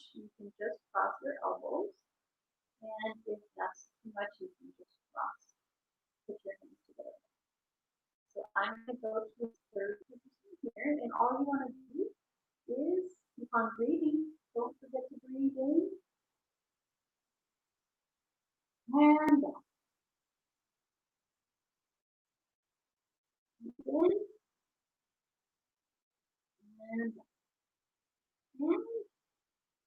Speaker 1: I'm going to go to the third position here, and all you want to do is keep on breathing. Don't forget to breathe in and out. In and out. And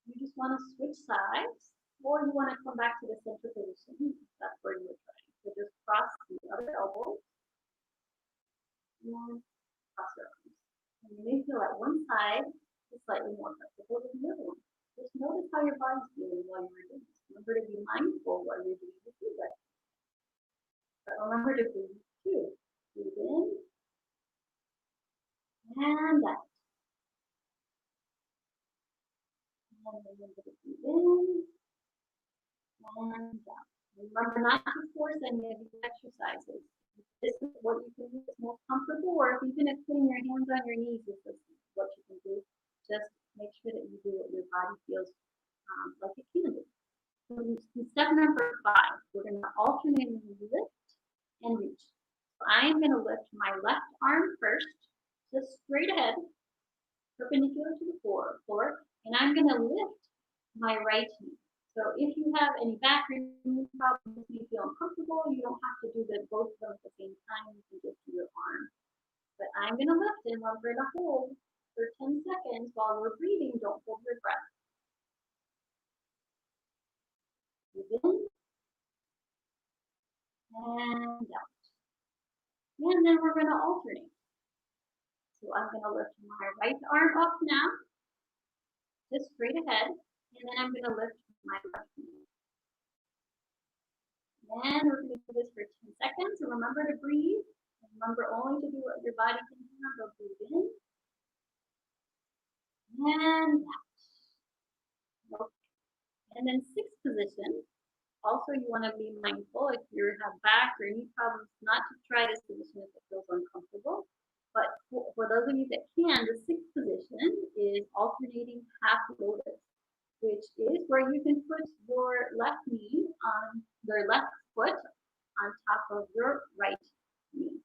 Speaker 1: you just want to switch sides, or you want to come back to the center position. That's where you were trying. So just cross the other elbow and cross your arms. And you may feel like one side is slightly more flexible than the other one. Just notice how your body's feeling while you're doing this. Remember to be mindful while you're doing this breath. But remember to breathe too. Breathe in and out. And remember to breathe in and out. Remember not to force any of these exercises. This is what you can do that's most comfortable, or if even if putting your hands on your knees is what you can do, just make sure that you do what your body feels like it can do. So in step number 5, we're going to alternate lift and reach. So I am going to lift my left arm first, just straight ahead, perpendicular to the floor, and I'm going to lift my right knee. So if you have any back or knee problems, you feel uncomfortable, you don't have to do both of them at the same time. You can just do your arm. But I'm going to lift and we're going to hold for 10 seconds while we're breathing. Don't hold your breath. Breathe in and out. And then we're going to alternate. So I'm going to lift my right arm up now, just straight ahead, and then I'm going to lift my left knee. And we're going to do this for 10 seconds. So remember to breathe. Remember only to do what your body can handle. Breathe in and out. Okay. And then 6th position. Also, you want to be mindful if you have back or knee problems, not to try this position if it feels uncomfortable. But for those of you that can, the 6th position is alternating half lotus, which is where you can put your left knee on your left foot on top of your right knee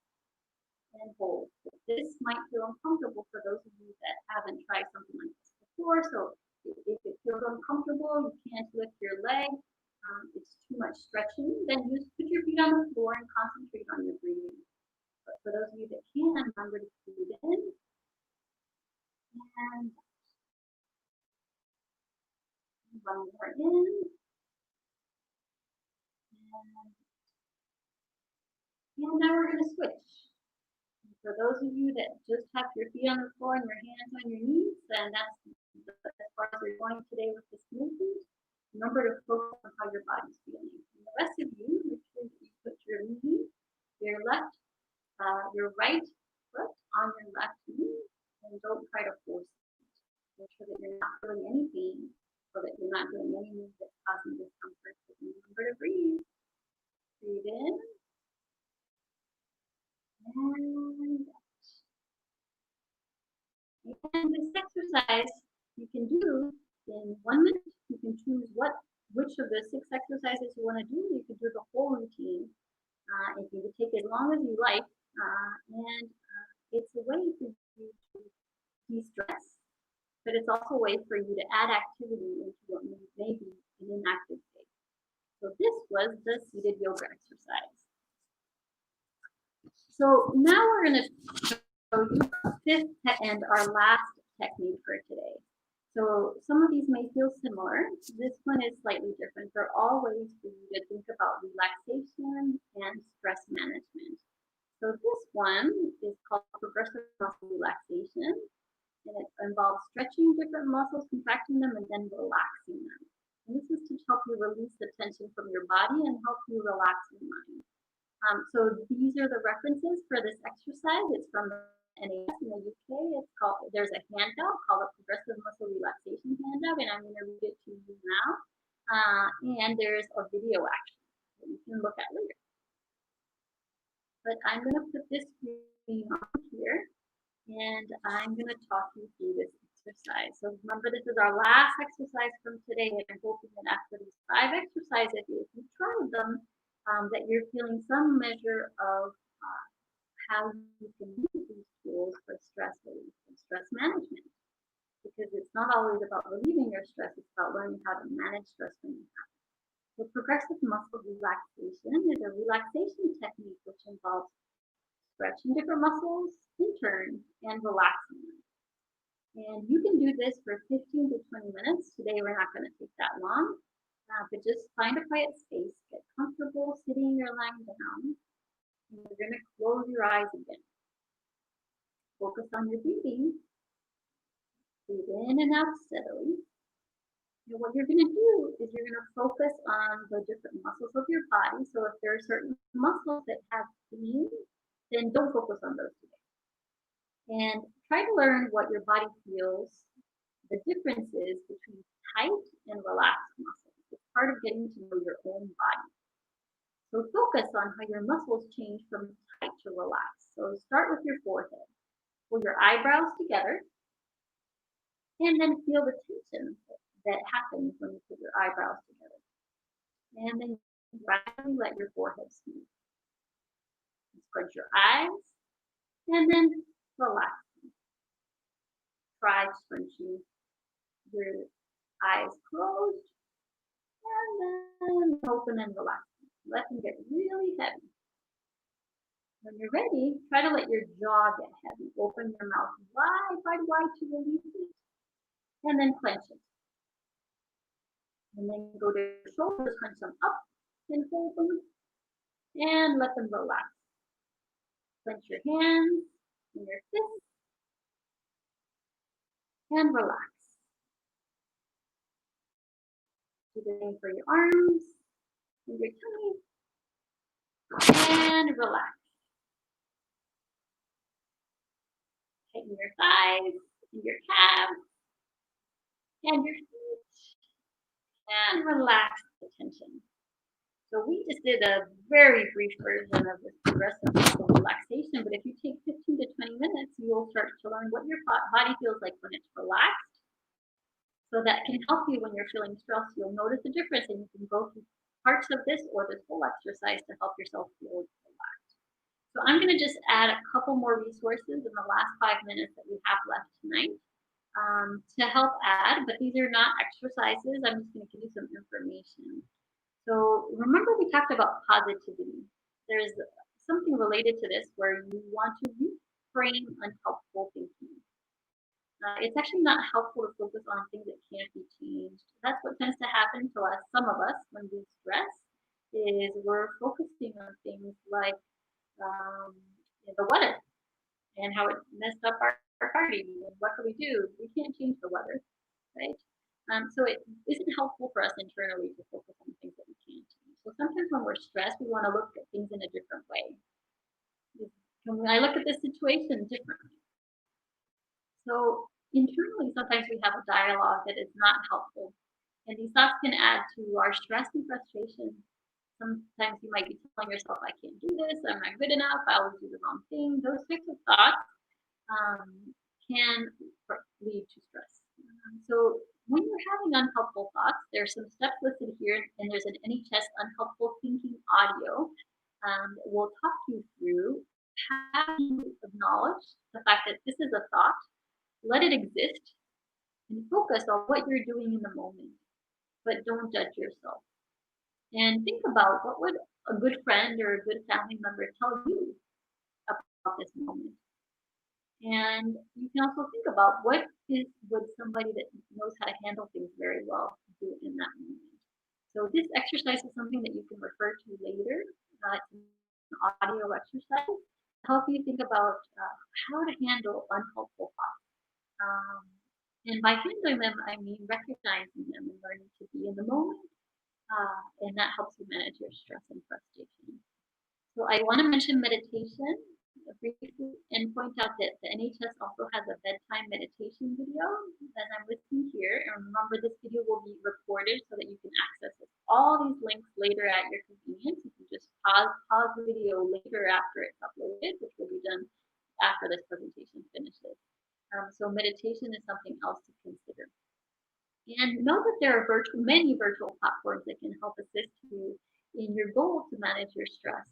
Speaker 1: and hold. This might feel uncomfortable for those of you that haven't tried something like this before. So if it feels uncomfortable, you can't lift your leg, it's too much stretching, then just put your feet on the floor and concentrate on your breathing. But for those of you that can, remember to breathe in and one more in. And now we're going to switch. And for those of you that just have your feet on the floor and your hands on your knees, then that's as far as we're going today with this movement. Remember to focus on how your body's feeling. And the rest of you, make sure that you put your knee, your right foot on your left knee, and don't try to force it. Make sure that you're not feeling any pain, so that you're not doing any moves that's causing discomfort. So remember to breathe. Breathe in and out. And this exercise you can do in 1 minute. You can choose which of the 6 exercises you want to do. You can do the whole routine. If you take as long as you like, and it's a way for you to de-stress, but it's also a way for you to add activity into what may be an inactive state. So this was the seated yoga exercise. So now we're going to show you the 5th and our last technique for today. So some of these may feel similar. This one is slightly different. They're all ways for you to think about relaxation and stress management. So this one is called progressive muscle relaxation, and it involves stretching different muscles, contracting them, and then relaxing them. And this is to help you release the tension from your body and help you relax your mind. So these are the references for this exercise. It's from NAS in the UK. It's called, there's a handout called a Progressive Muscle Relaxation handout, and I'm going to read it to you now. And there's a video action that you can look at later. But I'm going to put this screen on here, and I'm going to talk you through this exercise. So remember, this is our last exercise from today, and I'm hoping that after these 5 exercises, if you tried them, that you're feeling some measure of how you can use these tools for stress relief and stress management. Because it's not always about relieving your stress, it's about learning how to manage stress when you have it. So progressive muscle relaxation is a relaxation technique which involves stretching different muscles in turn and relaxing them. And you can do this for 15 to 20 minutes. Today we're not going to take that long, but just find a quiet space, get comfortable sitting or lying down, and you're going to close your eyes again. Focus on your breathing. Breathe in and out steadily. And what you're going to do is you're going to focus on the different muscles of your body. So if there are certain muscles that have pain, then don't focus on those today. And try to learn what your body feels, the differences between tight and relaxed muscles. It's part of getting to know your own body. So focus on how your muscles change from tight to relaxed. So start with your forehead. Pull your eyebrows together. And then feel the tension that happens when you put your eyebrows together. And then gradually let your forehead smooth. Scrunch your eyes, and then relax. Try scrunching your eyes closed, and then open and relax. Let them get really heavy. When you're ready, try to let your jaw get heavy. Open your mouth wide to release it. And then clench it. And then go to your shoulders, crunch them up and hold them. And let them relax. Clench your hands and your fists. And relax. Do the same for your arms and your tummy. And relax. Tighten your thighs and your calves and your feet. And relax the tension. So we just did a very brief version of this progressive muscle relaxation, but if you take 15 to 20 minutes, you will start to learn what your body feels like when it's relaxed. So that can help you when you're feeling stressed. You'll notice the difference, and you can go through parts of this or this whole exercise to help yourself feel relaxed. So I'm going to just add a couple more resources in the last 5 minutes that we have left tonight. To help add, but these are not exercises. I'm just going to give you some information. So remember we talked about positivity. There's something related to this where you want to reframe unhelpful thinking. It's actually not helpful to focus on things that can't be changed. That's what tends to happen to us, some of us, when we stress, is we're focusing on things like the weather and how it messed up our party. What can we do? We can't change the weather, right? So it isn't helpful for us internally to focus on things that we can't change. So sometimes when we're stressed, we want to look at things in a different way. Can I look at this situation differently? So internally, sometimes we have a dialogue that is not helpful. And these thoughts can add to our stress and frustration. Sometimes you might be telling yourself, I can't do this, I'm not good enough, I always do the wrong thing. Those types of thoughts can lead to stress. So when you're having unhelpful thoughts, there's some steps listed here, and there's an NHS unhelpful thinking audio that will talk you through how you acknowledge the fact that this is a thought, let it exist, and focus on what you're doing in the moment, but don't judge yourself. And think about what would a good friend or a good family member tell you about this moment. And you can also think about would somebody that knows how to handle things very well do in that moment. So this exercise is something that you can refer to later. It's an audio exercise to help you think about how to handle unhelpful thoughts. And by handling them, I mean recognizing them and learning to be in the moment. And that helps you manage your stress and frustration. So I want to mention meditation briefly and point out that the NHS also has a bedtime meditation video that I'm listing here. And remember, this video will be recorded so that you can access all these links later at your convenience. You can just pause the video later after it's uploaded, which will be done after this presentation finishes. So meditation is something else to consider. And know that there are many virtual platforms that can help assist you in your goal to manage your stress.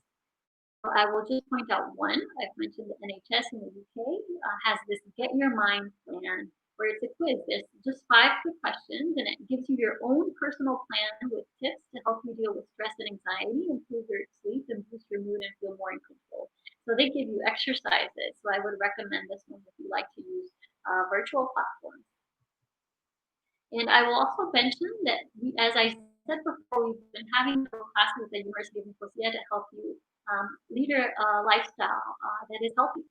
Speaker 1: I will just point out one. I've mentioned the NHS in the UK has this Get Your Mind plan where it's a quiz. There's just 5 quick questions, and it gives you your own personal plan with tips to help you deal with stress and anxiety, improve your sleep, and boost your mood and feel more in control. So they give you exercises. So I would recommend this one if you like to use virtual platforms. And I will also mention that, as I said before, we've been having classes at the University of Nicosia to help you lead a lifestyle that is healthy.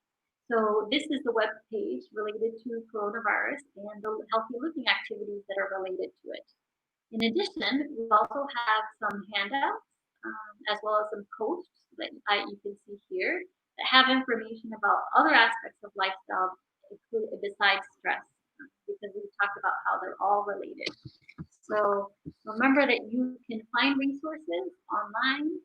Speaker 1: So this is the web page related to coronavirus and the healthy living activities that are related to it. In addition, we also have some handouts as well as some posts that you can see here that have information about other aspects of lifestyle besides stress, because we've talked about how they're all related. So remember that you can find resources online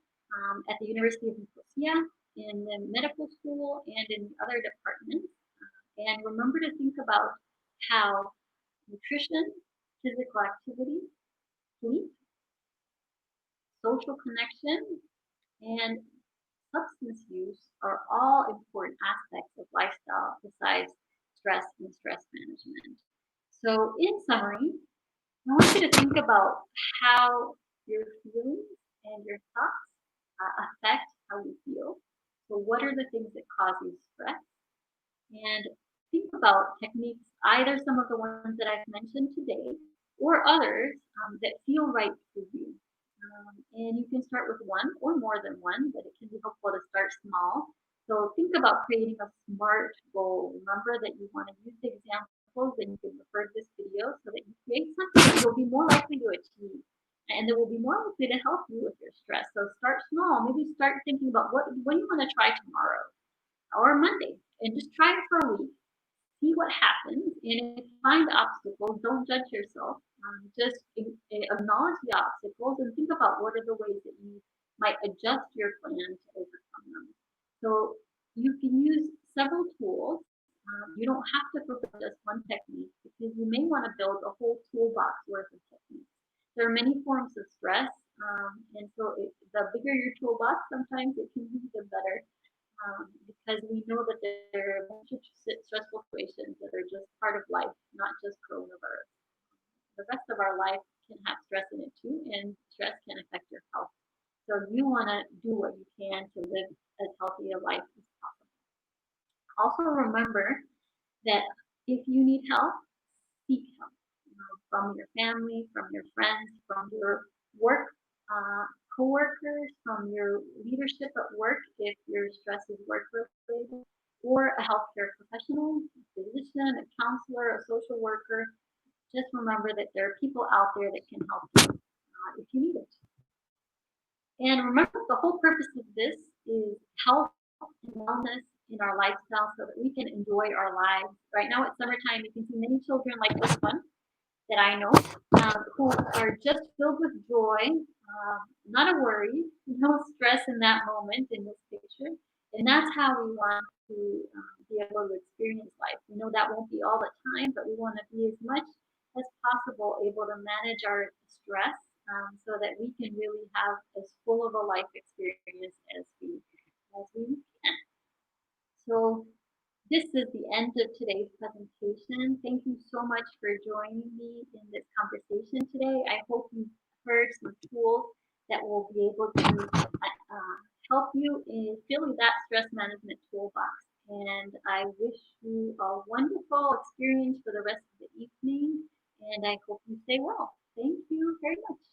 Speaker 1: at the University of Nicosia, in the medical school, and in other departments. And remember to think about how nutrition, physical activity, sleep, social connection, and substance use are all important aspects of lifestyle besides stress and stress management. So in summary, I want you to think about how your feelings and your thoughts affect how you feel. So what are the things that cause you stress? And think about techniques, either some of the ones that I've mentioned today or others that feel right for you. And you can start with one or more than one, but it can be helpful to start small. So think about creating a SMART goal. Remember that you want to use the examples, and you can refer to this video so that you create something that you'll be more likely to achieve and that will be more likely to help you with your stress. So start small. Maybe start thinking about what do you want to try tomorrow or Monday, and just try it for a week. See what happens, and if you find obstacles, don't judge yourself. Just acknowledge the obstacles and think about what are the ways that you might adjust your plan to overcome them. So you can use several tools. You don't have to focus on just one technique, because you may want to build a whole toolbox worth of techniques. There are many forms of stress, and so the bigger your toolbox, sometimes it can be the better. Because we know that there are a bunch of stressful situations that are just part of life, not just coronavirus. The rest of our life can have stress in it too, and stress can affect your health. So you want to do what you can to live as healthy a life as possible. Also remember that if you need help, seek help from your family, from your friends, from your work co-workers, from your leadership at work if your stress is work-related, or a healthcare professional, a physician, a counselor, a social worker. Just remember that there are people out there that can help you if you need it. And remember, the whole purpose of this is health and wellness in our lifestyle so that we can enjoy our lives. Right now it's summertime. You can see many children like this one that I know who are just filled with joy, not a worry, no stress in that moment in this picture. And that's how we want to be able to experience life. We know that won't be all the time, but we want to be as much as possible able to manage our stress so that we can really have as full of a life experience as we can. So this is the end of today's presentation. Thank you so much for joining me in this conversation today. I hope you heard some tools that will be able to help you in filling that stress management toolbox. And I wish you a wonderful experience for the rest of the evening, and I hope you stay well. Thank you very much.